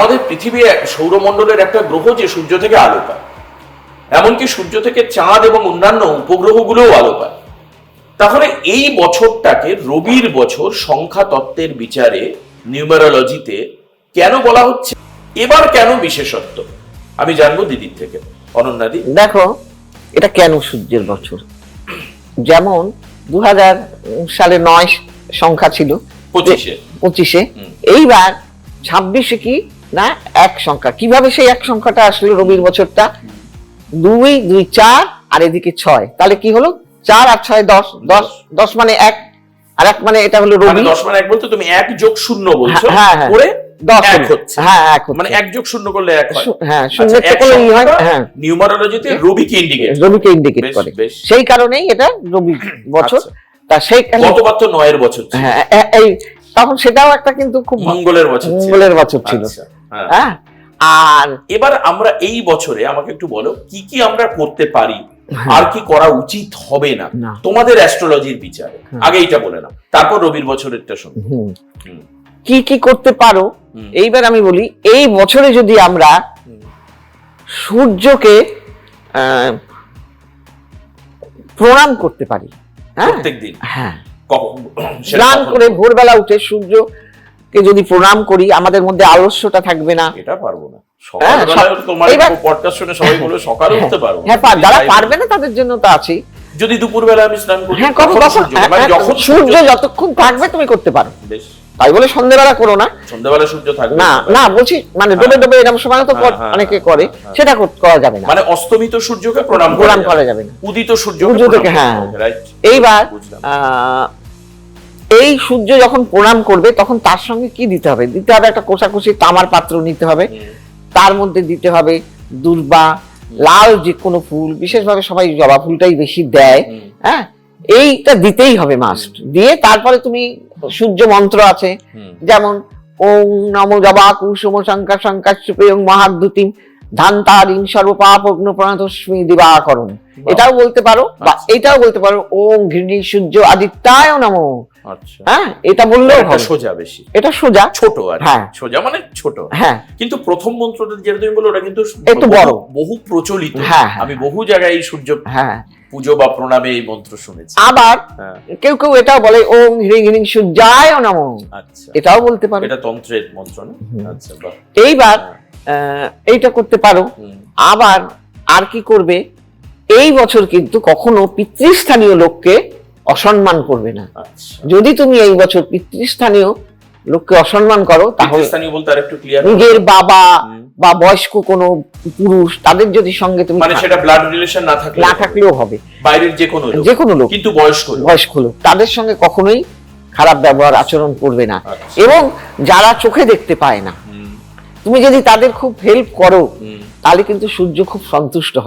আমাদের পৃথিবী সৌরমণ্ডলের একটা গ্রহ যে সূর্য থেকে আলো পায়, এমনকি সূর্য থেকে চাঁদ এবং অন্যান্য উপগ্রহগুলোও আলো পায়। তাহলে এই বছরটাকে রবির বছর সংখ্যা তত্ত্বের বিচারে নিউমেরোলজিতে কেন বলা হচ্ছে, এবার কেন বিশেষত্ব, আমি জানবো দিদির থেকে। অনন্যাদি, দেখো এটা কেন সূর্যের বছর। যেমন 2000 সালে 9 সংখ্যা ছিল, 25-এ, এইবার 26-এ কি না 1 সংখ্যা। কিভাবে সেই 1 সংখ্যাটা আসলে রবির বছরটা? 2 2 4 আর এদিকে 6, তাহলে কি হলো 4 আর 6 10, 10 মানে 1 আর 1 মানে এটা হলো রবি। 10 মানে 1 বলতে তুমি 1 যোগ 0 বলছো, হ্যাঁ করে 10 হচ্ছে। হ্যাঁ 1 হচ্ছে, মানে 1 যোগ 0 করলে 1 হয়। হ্যাঁ, শূন্য করলে ই হয়। হ্যাঁ, নিউমেরোলজিতে রবিকে ইন্ডিকেট করে, সেই কারণেই এটা রবি বছর। তা সেই গতবার তো 9 এর বছর ছিল। হ্যাঁ, এই তখন সেটাও একটা কিন্তু খুব মঙ্গলের বছর ছিল। হ্যাঁ, আর এবার আমরা এই বছরে আমাকে একটু বলো কি কি আমরা করতে পারি আর কি করা উচিত হবে না তোমাদের অ্যাস্ট্রোলজির বিচারে। আগে এইটা বলে নাও, তারপর রবির বছরেরটা শুনবো। কি কি করতে পারো এইবার আমি বলি। এই বছরে যদি আমরা সূর্যকে প্রণাম করতে পারি, প্রত্যেকদিন, হ্যাঁ, স্নান করে ভোরবেলা উঠে সূর্যকে যদি প্রণাম করি, আমাদের মধ্যে আলস্যটা থাকবে না। এটা পারবো না, যারা পারবে না তাদের জন্য তো আছেই। যদি দুপুরবেলা আমি স্নান করি, সূর্য যতক্ষণ থাকবে তুমি করতে পারো। তাই বলে সন্ধ্যেবেলা করো না, সন্ধ্যেবেলা সূর্য থাকবে না, না বলছি মানে ডুবে ডুবে এরকম সময় তো অনেকে করে, সেটা করা যাবে না। মানে অস্তমিত সূর্যকে প্রণাম করা যাবে না, উদিত সূর্যকে। হ্যাঁ, এইবার এই সূর্য যখন প্রণাম করবে তখন তার সঙ্গে কি দিতে হবে? দিতে হবে একটা কোষাকুষি তামার পাত্র নিতে হবে, তার মধ্যে দিতে হবে দূর্বা, লাল যে কোনো ফুল, বিশেষভাবে সবাই জবা ফুলটাই বেশি দেয়। হ্যাঁ, এইটা দিতেই হবে মাস্ট। দিয়ে তারপরে তুমি সূর্য মন্ত্র আছে, যেমন ওম নমো জবা কুসুম শঙ্কা শঙ্কাশ্রুপেয়ং মহাদ্যুতিম ধান্তারিং সর্বপাপগ্ন প্রণতস্মি দিবাকরণ, এটাও বলতে পারো। বা এটাও বলতে পারো ওম ঘৃণী সূর্য আদিত্যায় নমো। হ্যাঁ, এটা বললেও হবে। সোজা বেশি, এটা সোজা, ছোট আর হ্যাঁ, সোজা মানে ছোট। হ্যাঁ, কিন্তু প্রথম মন্ত্রটা যেটা তুমি বললে ওটা কিন্তু একটু বড়, বহু প্রচলিত। হ্যাঁ, আমি বহু জায়গায় এই সূর্য পুজো বা প্রণামে এই মন্ত্র শুনেছি। আবার কেউ কেউ এটাও বলে ওম হ্রিং হ্রিং সূর্যায় নমঃ। আচ্ছা, এটাও বলতে পারো, এটা তন্ত্রের মন্ত্র না? আচ্ছা, বাহ। এইবার এইটা করতে পারো। আবার আর কি করবে, এই বছর কিন্তু কখনো পিতৃস্থানীয় লোককে অসম্মান করবে না। যদি তুমি এই বছর পিতৃস্থানীয় লোককে অসম্মান করো, তাহলে নিজের বাবা বা বয়স্ক কোনো পুরুষ, তাদের যদি সঙ্গে তুমি, মানে সেটা ব্লাড রিলেশন না থাকলেও হবে, বাইরের যে কোনো লোক কিন্তু বয়স্ক লোক, তাদের সঙ্গে কখনোই খারাপ ব্যবহার আচরণ করবে না। এবং যারা চোখে দেখতে পায় না, তুমি যদি তাদের খুব হেল্প করো, তাহলে কিন্তু সূর্য খুব সন্তুষ্ট হয়।